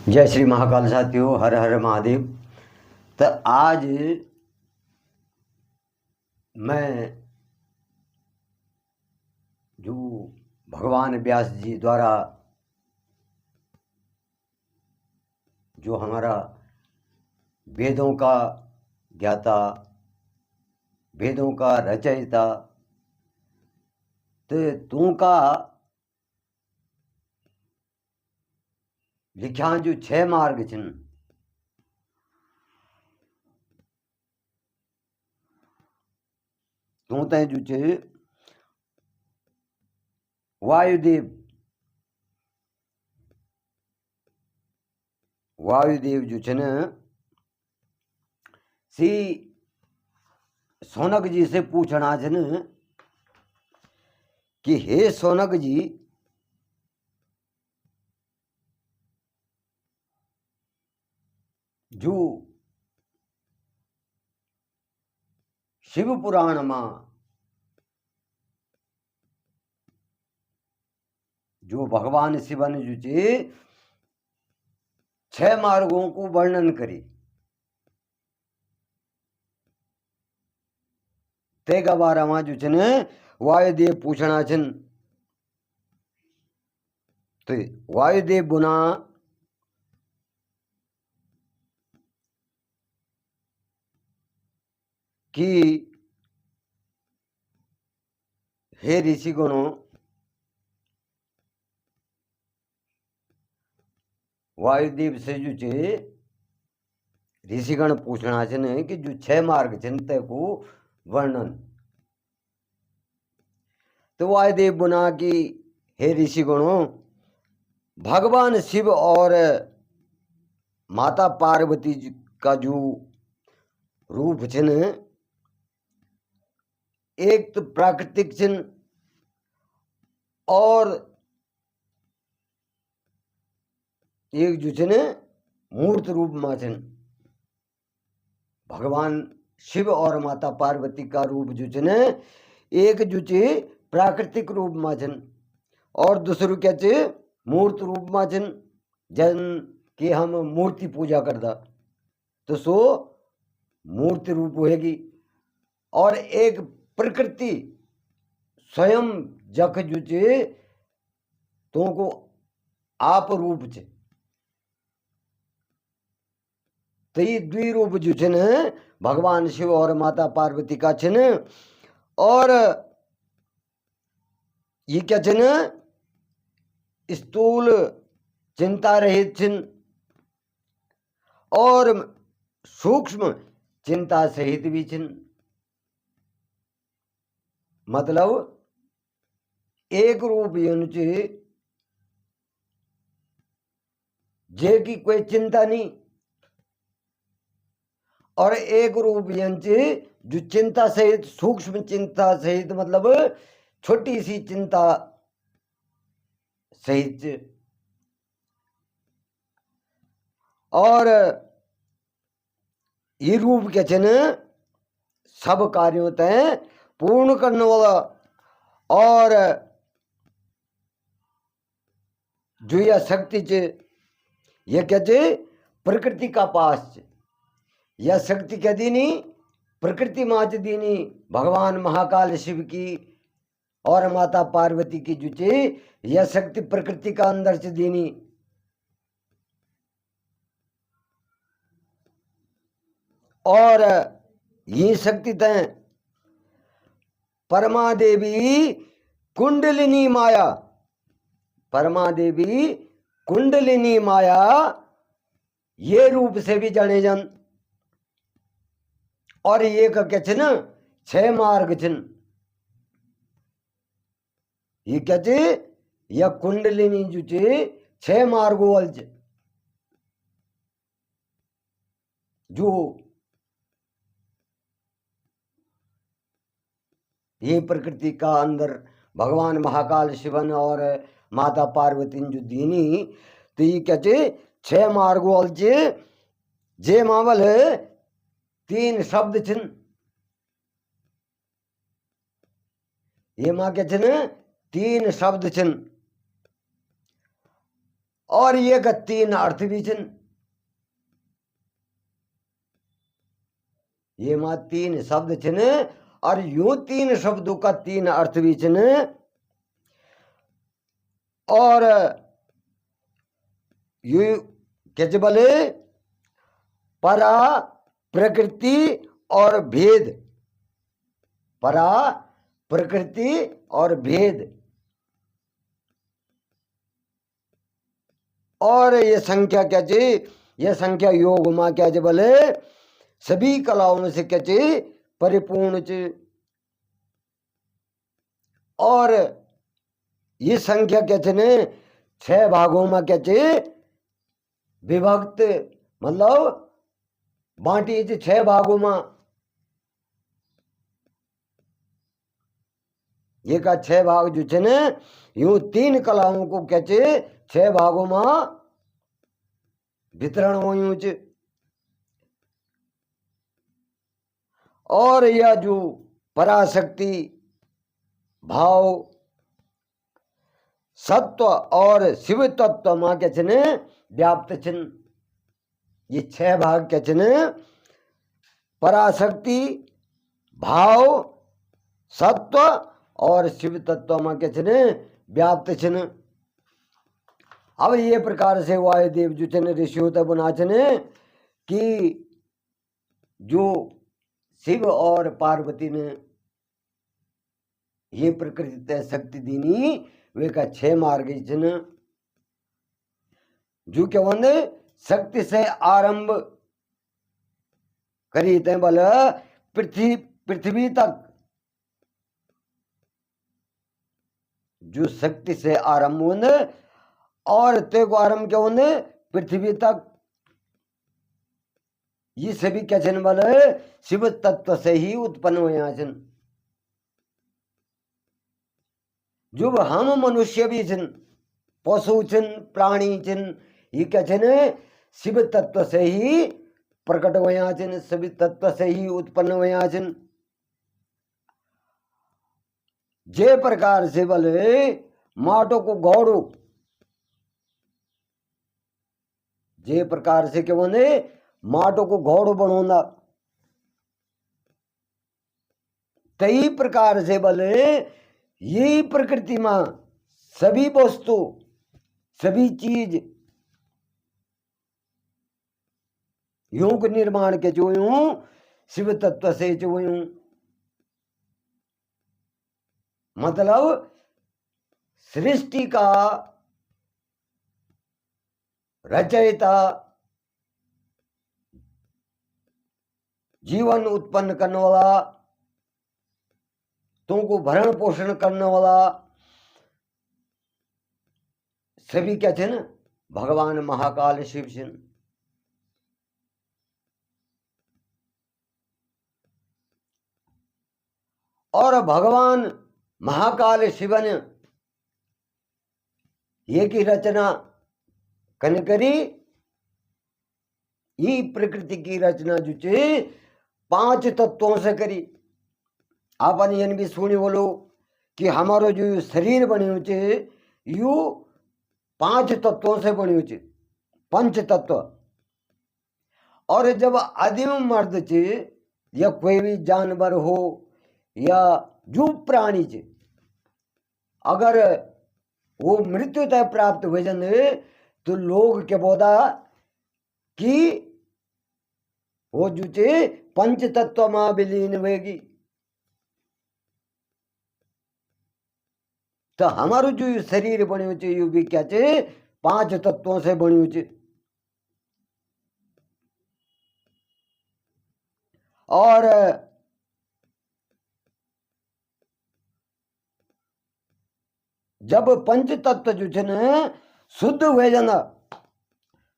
जय श्री महाकाल साथियों, हर हर महादेव। तो आज मैं जो भगवान व्यास जी द्वारा जो हमारा वेदों का ज्ञाता, वेदों का रचयिता, तो तू का लिखा जो 6 मार्ग छन, तू ते जो छे वायुदेव जो छन सी सोनक जी से पूछना छन कि हे सोनक जी, जो शिव पुराण में जो भगवान शिव ने जो छे 6 मार्गों को वर्णन करी, तेगा बारा में जो छन वायुदेव पूछना छन। तो वायुदेव बुना कि हे ऋषिगणों, वायुदेव से जो छे ऋषिगण पूछना छन कि जो 6 मार्ग छन ते को वर्णन। तो वायुदेव बुना कि हे ऋषिगणों, भगवान शिव और माता पार्वती जी का जो रूप छन, एक तो प्राकृतिक छन और एक जो छन मूर्त रूप में छन। भगवान शिव और माता पार्वती का रूप जो छन एक जो छे प्राकृतिक रूप में छन और दूसरू क्या छे मूर्त रूप में छन, जन कि हम मूर्ति पूजा करदा तो सो मूर्ति रूप होगी। और एक प्रकृति स्वयं जख जो छे तो को आप रूप छे। तो ये द्विरूप जो छन भगवान शिव और माता पार्वती का छन। और ये क्या छन, स्थूल चिंता रहित छन और सूक्ष्म चिंता सहित भी छन। मतलब एक रूप यूं छे जे की कोई चिंता नहीं, और एक रूप यन छे जो चिंता सहित, सूक्ष्म चिंता सहित, मतलब छोटी सी चिंता सहित। और ये रूप क्या छन सब कार्यों तय पूर्ण करने वाला। और जो यह शक्ति चे यह क्या चे प्रकृति का पास चे। यह शक्ति क्या दीनी प्रकृति माच दीनी भगवान महाकाल शिव की और माता पार्वती की जो चे यह शक्ति प्रकृति का अंदर से दीनी। और ये शक्ति तय परमादेवी कुंडलिनी माया, परमादेवी कुंडलिनी माया ये रूप से भी जाने जन। और ये का क्या छन 6 मार्ग छन। ये क्या चे यह कुंडलिनी जो चे 6 मार्गो वाल चे। जो ये प्रकृति का अंदर भगवान महाकाल शिवन और माता पार्वती जो दीनी, तो ये क्या चे 6 मार्गो वाल चे। जे मावल 3 शब्द छन। ये मां क्या छन 3 शब्द छन। और ये का तीन अर्थ भी छन। ये मां तीन शब्द छन और यूं तीन शब्दों का तीन अर्थ भी छन। और यू क्या बोले परा प्रकृति और भेद, परा प्रकृति और भेद। और ये संख्या क्या चाहिए, ये संख्या योग मां क्या चाहिए बोले सभी कलाओं से क्या चाहिए परिपूर्ण चाहिए। और ये संख्या क्या चाहिए 6 भागों में क्या चाहिए विभक्त, मतलब बांटी 6 भागों में। ये का 6 भाग जो छे ने यूं तीन कलाओं को क्या छे 6 भागों में वितरण हो छे। और यह जो पराशक्ति भाव सत्व और शिव तत्व में क्या छे ने व्याप्त छन। ये 6 भाग क्या छे ने पराशक्ति भाव सत्व और शिव तत्व में क्या छे ने व्याप्त छन। अब ये प्रकार से वायुदेव जो छे ऋषियों तक बना छे कि जो शिव और पार्वती ने ये प्रकृति शक्ति दीनी वे का 6 मार्ग छन। जो क्या वंदे शक्ति से आरंभ करी ते बल पृथ्वी तक, जो शक्ति से आरंभ होने और ते को आरंभ क्या होने पृथ्वी तक। ये सभी क्या छन बल शिव तत्व से ही उत्पन्न हुए छन। जो हम मनुष्य भी छन पशु छन प्राणी छन ये क्या छन शिव तत्व से ही प्रकट हुए छन, शिव तत्व से ही उत्पन्न हुए छन। जे प्रकार से बले माटो को गौड़ो, जे प्रकार से क्या बोले माटो को घोड़ो बनोना, कई प्रकार से बले यही प्रकृति में सभी वस्तु सभी चीज यूं के निर्माण के जो यूं शिव तत्व से जो यूं, मतलब सृष्टि का रचयिता जीवन उत्पन्न करने वाला तुमको भरण पोषण करने वाला सभी क्या थे ना भगवान महाकाल शिव सिंह। और भगवान महाकाल शिवन ये की रचना कन करी, ये प्रकृति की रचना जो चे 5 तत्वों से करी। आपन यन भी सुनी बोलो कि हमारो जो शरीर बने चे यू 5 तत्वों से बने चे, 5 तत्व। और जब आदिम मर्द चे या कोई भी जानवर हो या जो प्राणी चे अगर वो मृत्यु तय प्राप्त हो जाए तो लोग क्या बोदा कि वो जो चे 5 तत्व में विलीन होगी। तो हमारो जो शरीर बने चे यू भी क्या चे 5 तत्वों से बने चे। और जब 5 तत्व जो छे ने शुद्ध हो जाना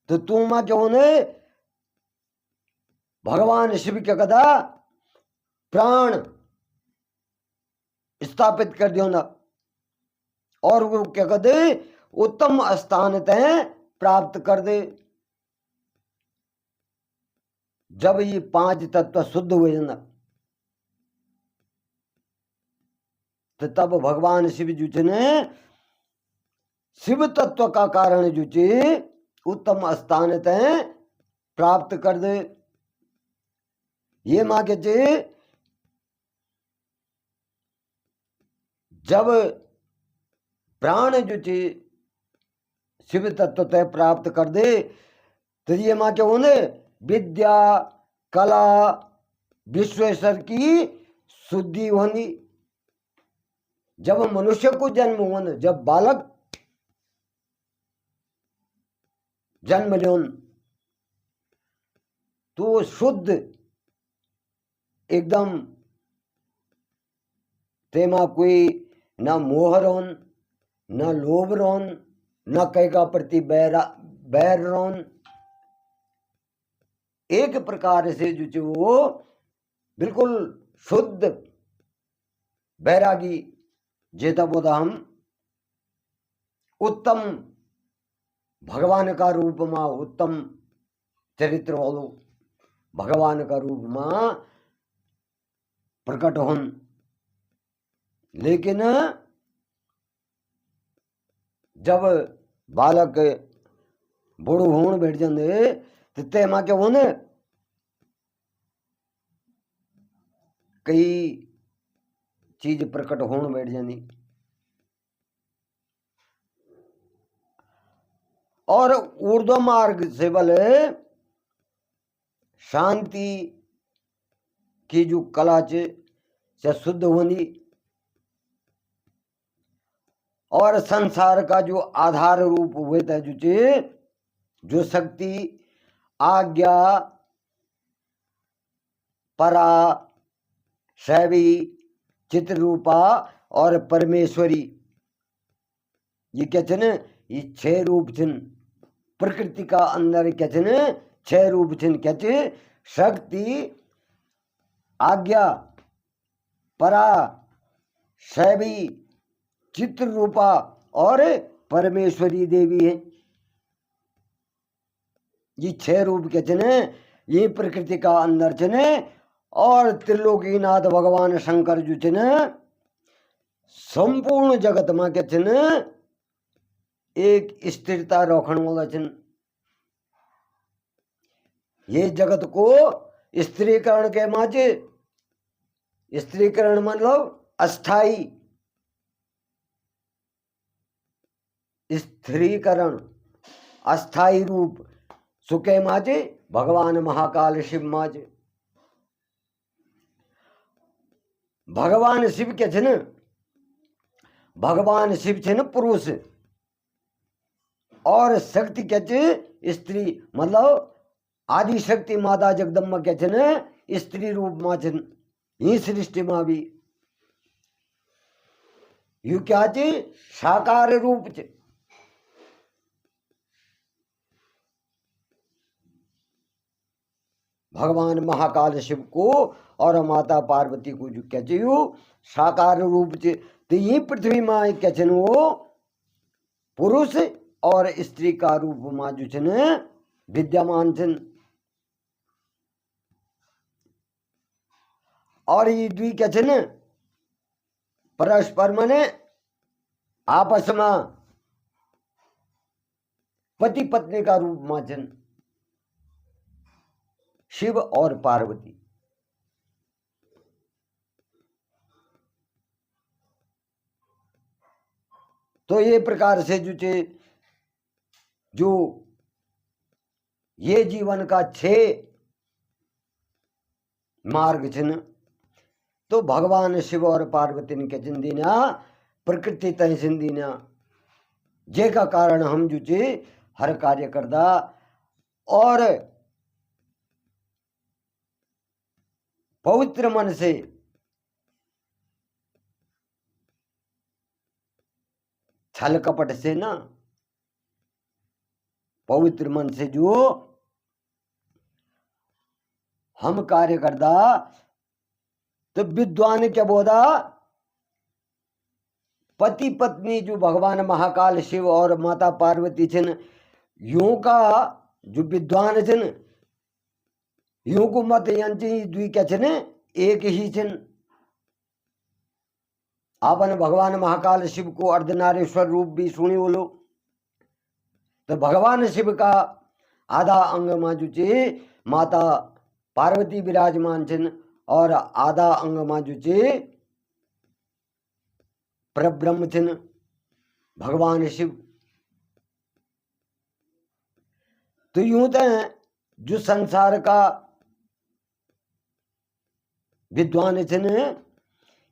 तो तुम क्या होने भगवान शिव क्या कदा प्राण स्थापित कर दियो ना और वो क्या कर दे उत्तम स्थान तय प्राप्त कर दे। जब ये 5 तत्व शुद्ध हो जाना तो तब भगवान शिव जी ने शिव तत्व का कारण जो चे उत्तम स्थान तय प्राप्त कर दे। ये माँ के चे जब प्राण जो चे शिव तत्व तय प्राप्त कर दे तो ये माँ क्या होने विद्या कला विश्वेश्वर की शुद्धि होनी। जब मनुष्य को जन्म होने जब बालक जन्म लेन तो शुद्ध एकदम तेमा कोई न मोह रोन न लोभ रोन न कई का प्रति बैर रोन, एक प्रकार से जो वो बिल्कुल शुद्ध बैरागी जेता बोधा हम उत्तम भगवान का रूप में उत्तम चरित्र वालो भगवान का रूप में प्रकट होन। लेकिन जब बालक बूढ़ो होने बैठ जाते तो तेमा क्या होने कई चीज प्रकट होने बैठ जाती और ऊर्ध्व मार्ग से बल शांति की जो कला से शुद्ध होनी और संसार का जो आधार रूप हुए था जो शक्ति आज्ञा परा शैवी चित्ररूपा और परमेश्वरी ये क्या छन ये 6 रूप छन प्रकृति का अंदर क्या छन 6 रूप छन क्या छे शक्ति आज्ञा परा शैवी चित्र रूपा और परमेश्वरी देवी है। ये 6 रूप के चने ये प्रकृति का अंदर चने और त्रिलोकीनाथ भगवान शंकर जो चने संपूर्ण जगत में के चने एक स्थिरता रोकण वाला चन। ये जगत को स्त्रीकरण के माचे स्त्रीकरण मतलब अस्थाई स्त्रीकरण अस्थाई रूप सुके माजे भगवान महाकाल शिव माजे भगवान शिव के छन भगवान शिव छन पुरुष और शक्ति के छे स्त्री मतलब आदि शक्ति माता जगदम्बा के छन स्त्री रूप में छन ही सृष्टि में भी यू क्या छे साकार रूप छे। भगवान महाकाल शिव को और माता पार्वती को जो क्या चाहिए साकार रूप से तो ये पृथ्वी में क्या छन वो पुरुष और स्त्री का रूप में जो छन विद्यमान छन और ये द्वि क्या छन परस्पर मने आपस में पति पत्नी का रूप में छन शिव और पार्वती। तो ये प्रकार से जो ये जीवन का 6 मार्ग छन तो भगवान शिव और पार्वती ने क्या चिंदीना प्रकृति तय चिंदीना जे का कारण हम जो हर कार्य करदा और पवित्र मन से छल कपट से ना पवित्र मन से जो हम कार्य करदा तो विद्वान क्या बोधा पति पत्नी जो भगवान महाकाल शिव और माता पार्वती छन यूं का जो विद्वान छन यूं को मत यंची द्वि क्या छन एक ही छन। आपन भगवान महाकाल शिव को अर्धनारेश्वर रूप भी सुनी बोलो तो भगवान शिव का आधा अंग में जो छे माता पार्वती विराजमान छन और आधा अंग में जो छे परब्रह्म छन भगवान शिव। तो यूं तो जो संसार का विद्वान छन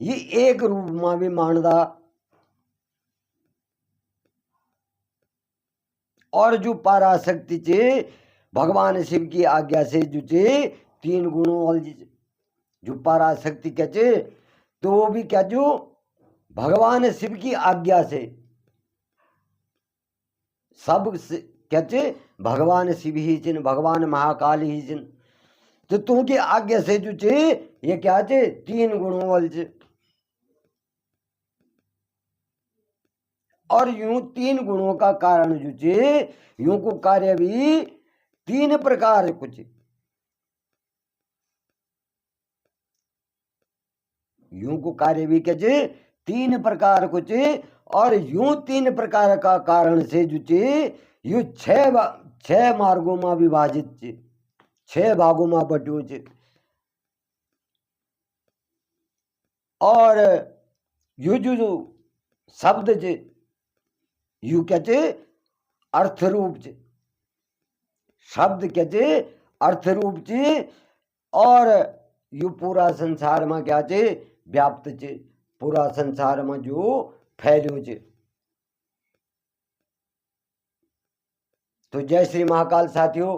ये एक रूप में भी मानदा और जो पराशक्ति छे भगवान शिव की आज्ञा से जो छे 3 गुणों वाली जो पराशक्ति क्या छे तो वो भी क्या जो भगवान शिव की आज्ञा से सब क्या छे भगवान शिव ही चिन भगवान महाकाल ही चिन। तो तू की आज्ञा से जो छे ये क्या छे 3 गुणों वाली छे और यूं 3 गुणों का कारण जो छे यूं को कार्य भी 3 प्रकार कुछ यूं को कार्य भी क्या छे 3 प्रकार कुछ और यूं 3 प्रकार का कारण से जो छे यू 6 मार्गों में विभाजित छे 6 भागों में बट्यो छे। और यू जो शब्द छे यू क्या छे अर्थ रूप छे शब्द क्या छे अर्थ रूप छे और यू पूरा संसार में क्या छे व्याप्त छे पूरा संसार में जो फैल्यो छे। तो जय श्री महाकाल साथियों,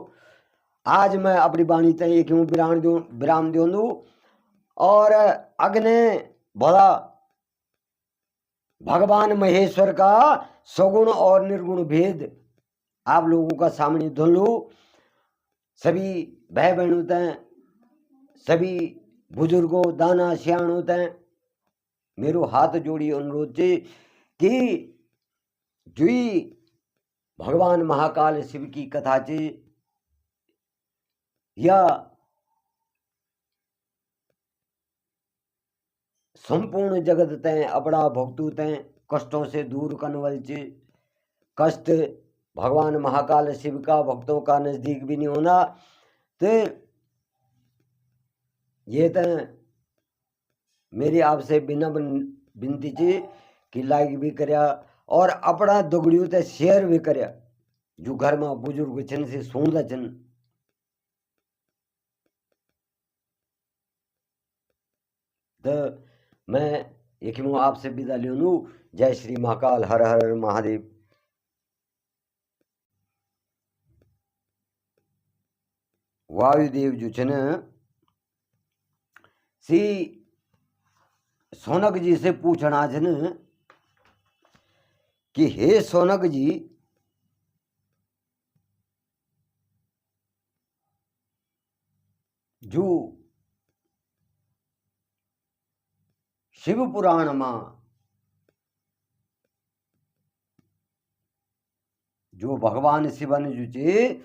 आज मैं अपनी वाणी तय एक विराम दूं और अग्ने भला भगवान महेश्वर का सगुण और निर्गुण भेद आप लोगों का सामने धुन लूं। सभी भाई बहनों तय सभी बुजुर्गों दाना सियाणों तय मेरो हाथ जोड़ी अनुरोध छे कि जुई भगवान महाकाल शिव की कथा छे या संपूर्ण जगत तय अपना भक्तों तय कष्टों से दूर करने छे। कष्ट भगवान महाकाल शिव का भक्तों का नजदीक भी नहीं होना। तो ये तय मेरी आपसे विनती छे कि लाइक भी करया और अपना दुगड़ियों ते शेयर भी करया जो घर में बुजुर्ग छन से सुनता छन। तो मैं एक आपसे विदा लेनू। जय श्री महाकाल हर हर महादेव। वायुदेव जो छन सी सोनक जी से पूछना छन कि हे सोनक जी जो शिव पुराण में जो भगवान शिव ने जो छे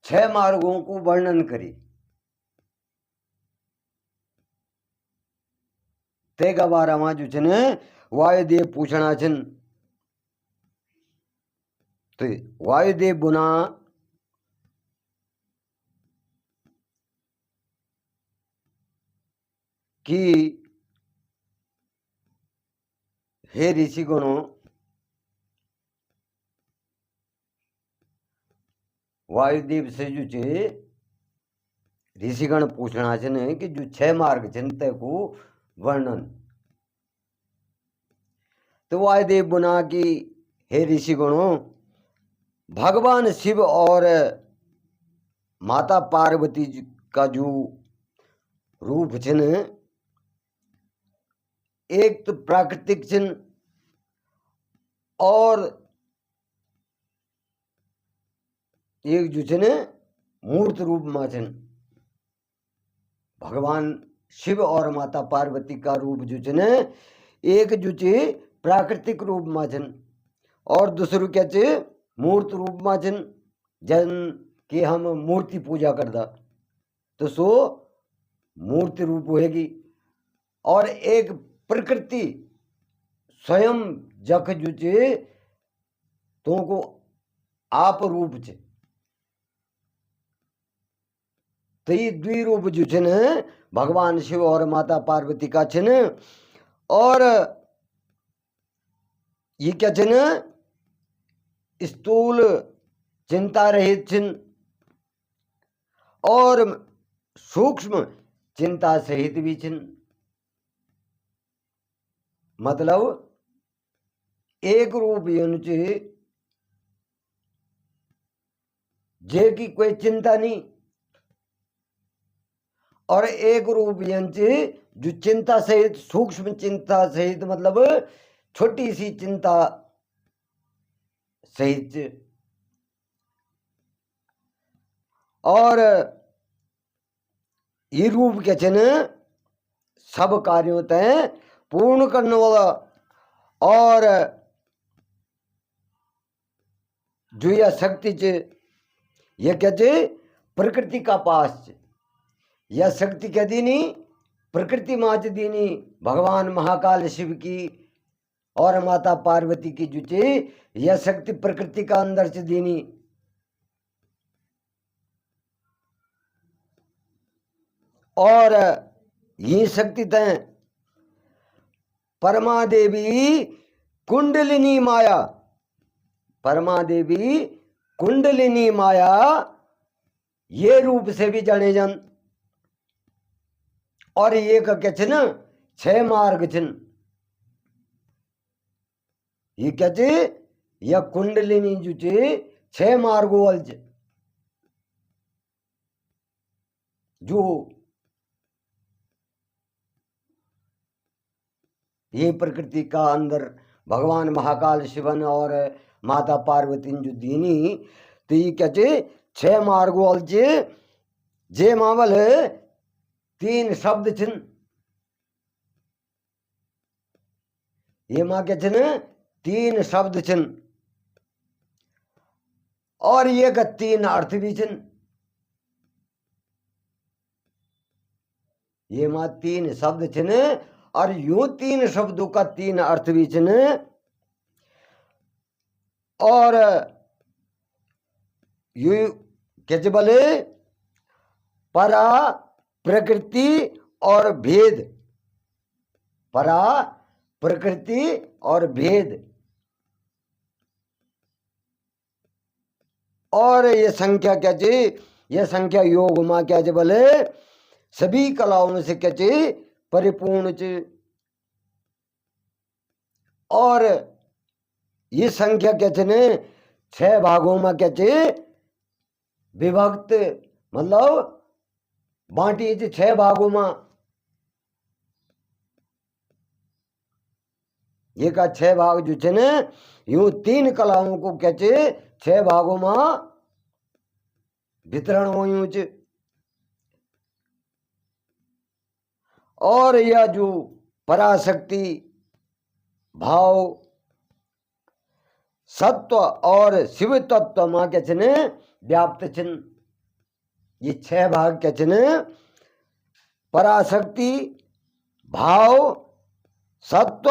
6 मार्गों को वर्णन करी तेगा बारा में जो छन वायुदेव पूछना छन। तो वायुदेव बुना कि हे ऋषिगणों वायुदेव से जो छे ऋषिगण पूछना छन कि जो 6 मार्ग छन ते को वर्णन। तो वायुदेव बुना कि हे ऋषिगणों भगवान शिव और माता पार्वती का जो रूप छन एक तो प्राकृतिक छन और एक जो छन मूर्त रूप में छन। भगवान शिव और माता पार्वती का रूप जो छन एक जो छे प्राकृतिक रूप में छन और दूसरू क्या छे मूर्त रूप में छन जन कि हम मूर्ति पूजा करदा तो सो मूर्ति रूप होगी। और एक प्रकृति स्वयं जख जो छे तो को आप रूप छे। तो ये द्विरूप जो छे ने भगवान शिव और माता पार्वती का छे ने। और ये क्या छे ने स्थूल चिंता रहित छिन और सूक्ष्म चिंता सहित भी छिन। मतलब एक रूप यूं च जे की कोई चिंता नहीं, और एक रूप यूं च जो चिंता सहित, सूक्ष्म चिंता सहित, मतलब छोटी सी चिंता सहित च। और ये रूप क्या छे न सब कार्यों तय पूर्ण करने वाला। और जो यह शक्ति च यह क्या च प्रकृति का पास च। यह शक्ति क्या दीनी प्रकृति माच दीनी भगवान महाकाल शिव की और माता पार्वती की जो च यह शक्ति प्रकृति का अंदर च दीनी। और ये शक्ति तय परमादेवी कुंडलिनी माया, परमादेवी कुंडलिनी माया ये रूप से भी जाने जन। और ये क्या छे न 6 मार्ग छिन। ये क्या चे यह कुंडलिनी जो चे 6 मार्गों वाल च। जो ये प्रकृति का अंदर भगवान महाकाल शिवन और माता पार्वती जो दीनी। तो ये क्या चे 6 मार्ग वाल चे। जे मावल 3 शब्द छिन। ये मां क्या छिन 3 शब्द छिन। और ये का 3 अर्थ भी छिन। ये मां 3 शब्द छिन और यूं 3 शब्दों का 3 अर्थ भी छिन। और यू क्या बोले परा प्रकृति और भेद, परा प्रकृति और भेद। और ये संख्या क्या चे ये संख्या योग मां क्या चे बोले सभी कलाओं से क्या चे परिपूर्ण चे। और ये संख्या क्या चे ने 6 भागों में क्या चे विभक्त, मतलब बांटी चे 6 भागों में। ये का 6 भाग जो छे ने यूं 3 कलाओं को क्या चे 6 भागों में वितरण हो यूं च। और यह जो पराशक्ति भाव सत्व और शिव तत्व मां क्या छे व्याप्त छिन। ये 6 भाग क्या छे पराशक्ति भाव सत्व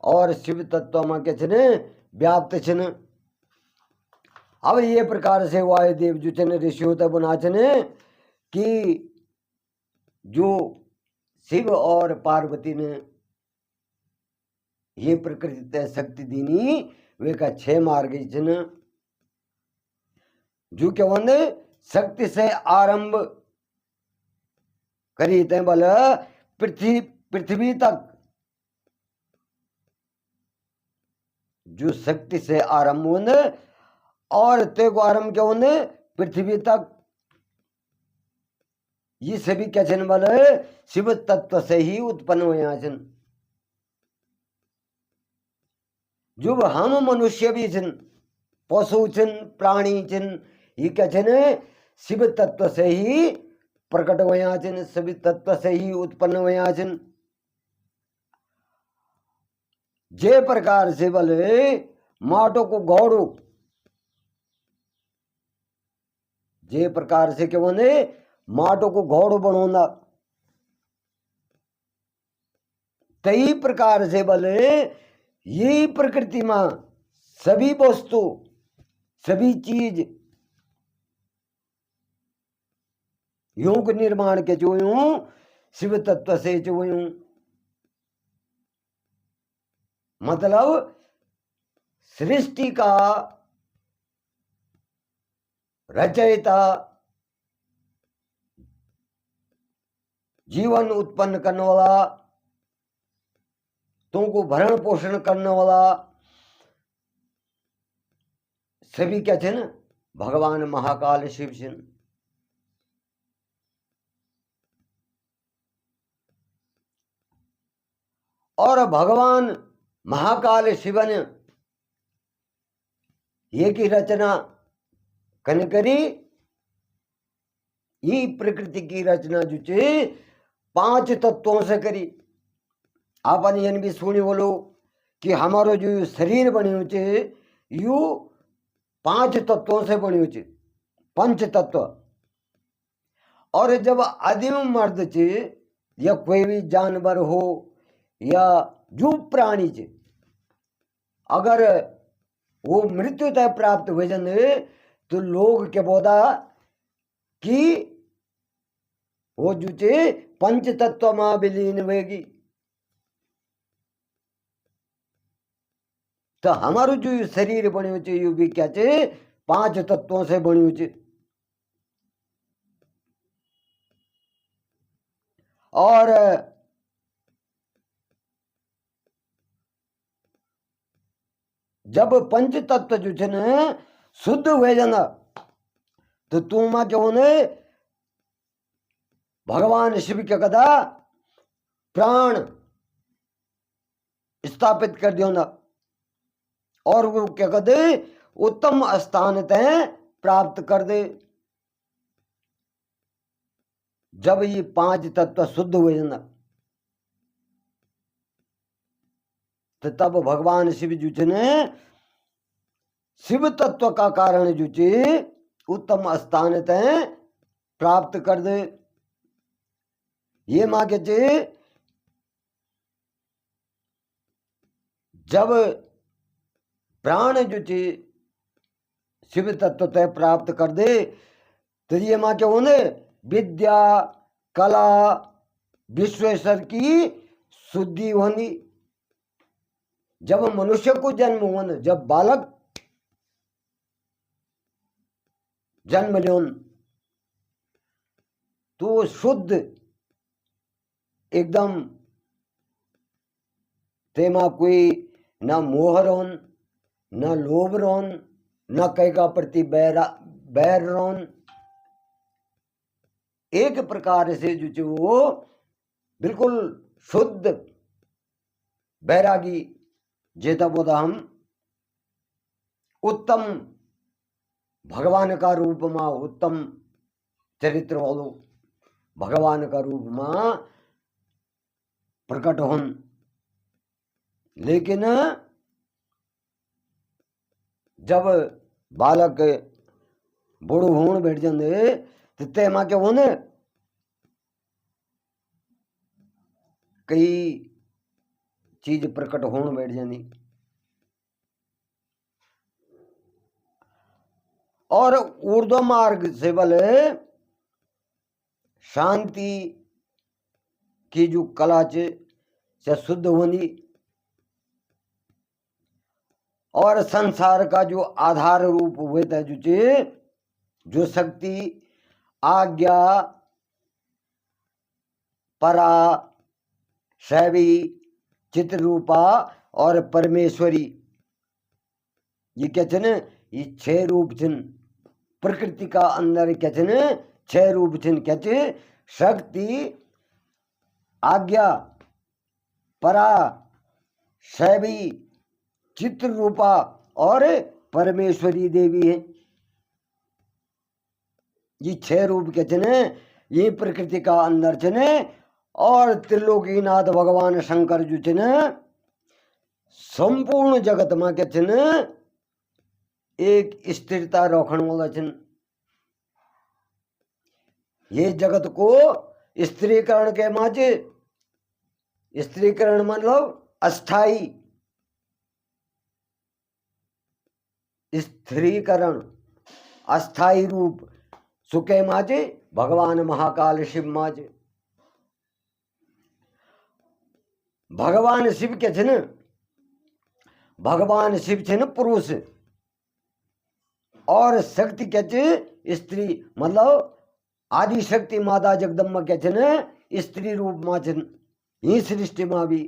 और शिव तत्व मां क्या छे व्याप्त छिन। अब ये प्रकार से वायुदेव जो छे ऋषियों तक बना छे कि जो शिव और पार्वती ने ये प्रकृति शक्ति दीनी वे का 6 मार्ग छिन। जो क्या वंदे शक्ति से आरंभ करी ते बल पृथ्वी तक, जो शक्ति से आरंभ होने और ते को आरंभ क्या होने पृथ्वी तक। ये सभी क्या छन बल शिव तत्व से ही उत्पन्न हुए छन। जो हम मनुष्य भी छन पशु छन प्राणी छन ये क्या छन शिव तत्व से ही प्रकट हुए छन, शिव तत्व से ही उत्पन्न हुए छन। जे प्रकार से बले माटो को गौड़ो, जे प्रकार से क्या बोले माटो को घोड़ो बनोना, कई प्रकार से बले ये प्रकृति में सभी वस्तु सभी चीज योग निर्माण के जो शिव तत्व से जो मतलब सृष्टि का रचयिता, जीवन उत्पन्न करने वाला, तुमको भरण पोषण करने वाला सभी क्या थे ना भगवान महाकाल शिव जी। और भगवान महाकाल शिव ने ये की रचना कन करी, ये प्रकृति की रचना जो चे 5 तत्वों से करी। आपने यन भी सुनी बोलो कि हमारो जो शरीर बने चे यू 5 तत्वों से बनी चे, पंच तत्व। और जब आदिम मर्द चे या कोई भी जानवर हो या जो प्राणी चे अगर वो मृत्यु तय प्राप्त हो जाए तो लोग क्या बोला कि वो जो चे पंच तत्व में विलीन होगी। तो हमारो जो शरीर बने चे यू भी क्या चे 5 तत्वों से बनी चे। और जब पंच तत्व जो थे न शुद्ध हो जाना तो तुम क्यों ने भगवान शिव के कदा प्राण स्थापित कर दियो ना, और वो क्या कर दे उत्तम स्थान तय प्राप्त कर दे। जब ये 5 तत्व शुद्ध हो जाना तो तब भगवान शिव जी ने शिव तत्व का कारण जो चे उत्तम स्थान तय प्राप्त कर दे। ये मां के चे जब प्राण जो चे शिव तत्व तय प्राप्त कर दे तो ये मां क्या होने विद्या कला विश्वेश्वर की शुद्धि होनी। जब मनुष्य को जन्म होने जब बालक जन्म लेन तो शुद्ध एकदम तेमा कोई न मोह रोन न लोभ रोन न कई का प्रति बैर रोन, एक प्रकार से जो वो बिल्कुल शुद्ध बैरागी जेता बोधा हम उत्तम भगवान का रूप में उत्तम चरित्र वालो भगवान का रूप में प्रकट होन। लेकिन जब बालक बूढ़ो होने बैठ जाते तो तेमा क्या होने कई चीज प्रकट होने बैठ जानी। और ऊर्ध्व मार्ग से बल शांति की जो कला से शुद्ध होनी और संसार का जो आधार रूप हुए था जो शक्ति आज्ञा परा शैवी चित्ररूपा और परमेश्वरी, ये क्या थे न ये 6 रूप थे प्रकृति का अंदर क्या थे न 6 रूप थे क्या थे शक्ति आज्ञा परा शैवी चित्र रूपा और परमेश्वरी देवी है। ये 6 रूप के थे न ये प्रकृति का अंदर थे न। और त्रिलोकीनाथ भगवान शंकर जो थे न संपूर्ण जगत में के थे न एक स्थिरता रखने वाला थे। ये जगत को स्त्रीकरण के माचे स्त्रीकरण मतलब अस्थाई स्थिरीकरण अस्थायी रूप सुके माजे भगवान महाकाल शिव माजे। भगवान शिव के छे न, भगवान शिव छे न पुरुष और शक्ति के छे स्त्री, मतलब आदि शक्ति माता जगदम्बा के छे न स्त्री रूप में छन ही सृष्टि में भी।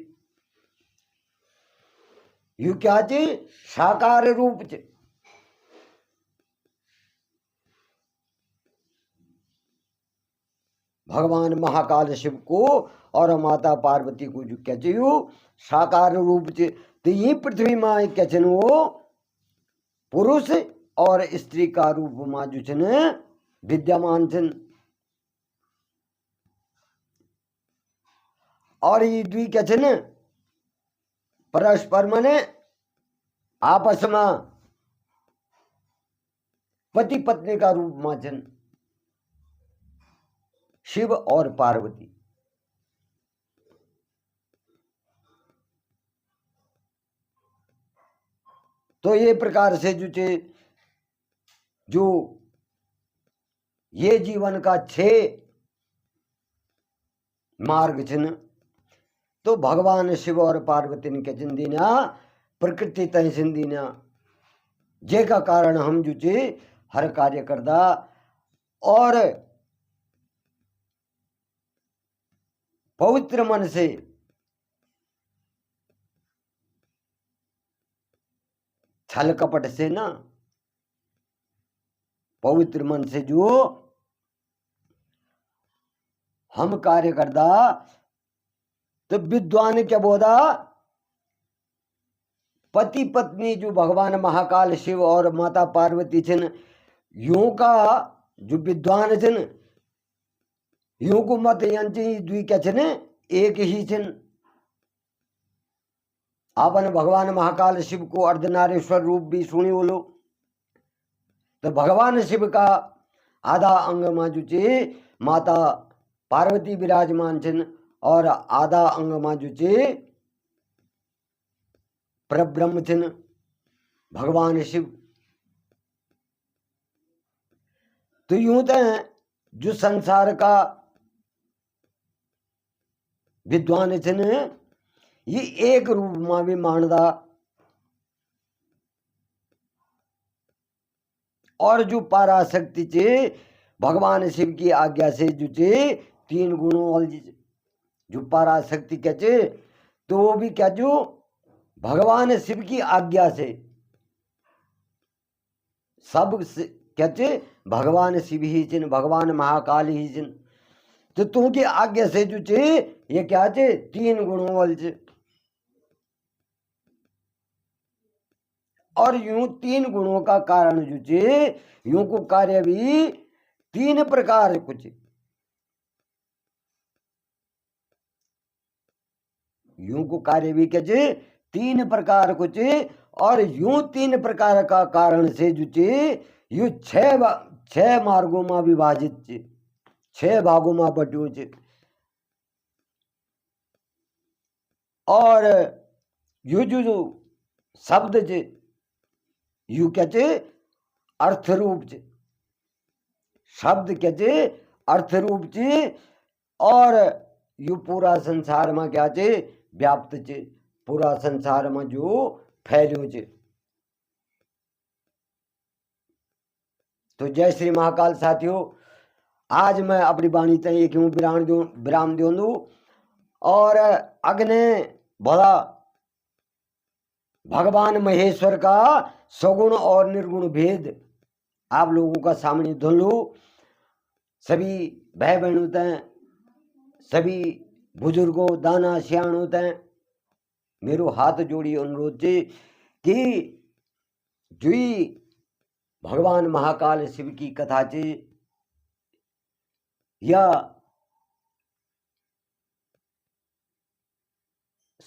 यू क्या छे साकार रूप छे। भगवान महाकाल शिव को और माता पार्वती को जो क्या छे यू साकार रूप छे। तो ये पृथ्वी में क्या छे वो पुरुष और स्त्री का रूप में जो छे न विद्यमान छन। और ये द्वी क्या छे न परस्पर मने आपस में पति पत्नी का रूप में छन, शिव और पार्वती। तो ये प्रकार से जो ये जीवन का 6 मार्ग छन, तो भगवान शिव और पार्वती ने क्या दीना प्रकृति तय दीना, जे का कारण हम हर कार्य करदा और पवित्र मन से छल कपट से ना, पवित्र मन से जो हम कार्य करदा तो विद्वान क्या बोधा पति पत्नी जो भगवान महाकाल शिव और माता पार्वती छन यूं का जो विद्वान छन यूं को मत यंची द्वी क्या छन एक ही छन। आपन भगवान महाकाल शिव को अर्धनारेश्वर रूप भी सुनी बोलो। तो भगवान शिव का आधा अंग में जो माता पार्वती विराजमान छन और आधा अंग में जो परब्रह्म छन भगवान शिव। तो यूं तो जो संसार का विद्वान छन ये एक रूप में भी मानदा और जो पराशक्ति चे भगवान शिव की आज्ञा से जो 3 गुणों वाली जो पराशक्ति क्या चे तो वो भी क्या जो भगवान शिव की आज्ञा से सब क्या चे भगवान शिव ही चिन भगवान महाकाल ही चिन। तो तू की आज्ञा से जो चे ये क्या चे 3 गुणों वाले चे और यूं 3 गुणों का कारण जो चे यूं को कार्य भी 3 प्रकार कुछ यूं को कार्य भी क्या चे 3 प्रकार कुछ और यूं 3 प्रकार का कारण से जो चे यू 6 मार्गों में विभाजित चे 6 भागों में बट्यो चे। और यू जो शब्द चे यू क्या चे अर्थ रूप चे शब्द क्या चे अर्थ रूप चे और यू पूरा संसार में क्या चे व्याप्त चे पूरा संसार में जो फैल्यो चे। तो जय श्री महाकाल साथियों, आज मैं अपनी वाणी तय क्यों विराम दूं और अग्ने भला भगवान महेश्वर का सगुण और निर्गुण भेद आप लोगों का सामने धुन लूं। सभी भाई बहनों तय सभी बुजुर्गों दाना सियाणों तय मेरो हाथ जोड़ी अनुरोध चे कि जुई भगवान महाकाल शिव की कथा चे या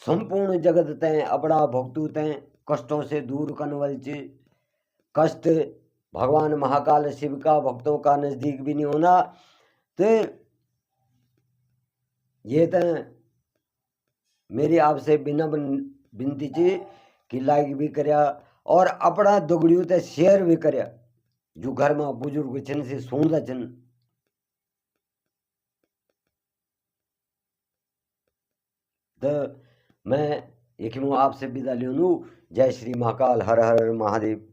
संपूर्ण जगत तय अपना भक्तों तय कष्टों से दूर कनवल चे। कष्ट भगवान महाकाल शिव का भक्तों का नजदीक भी नहीं होना। तो ये तय मेरी आपसे विनम्र विनती चे कि लाइक भी करया और अपना दुगड़ियों ते शेयर भी करया जो घर में बुजुर्ग छन से सोंदा छन। तो मैं एक आपसे विदा लेनू। जय श्री महाकाल, हर हर महादेव।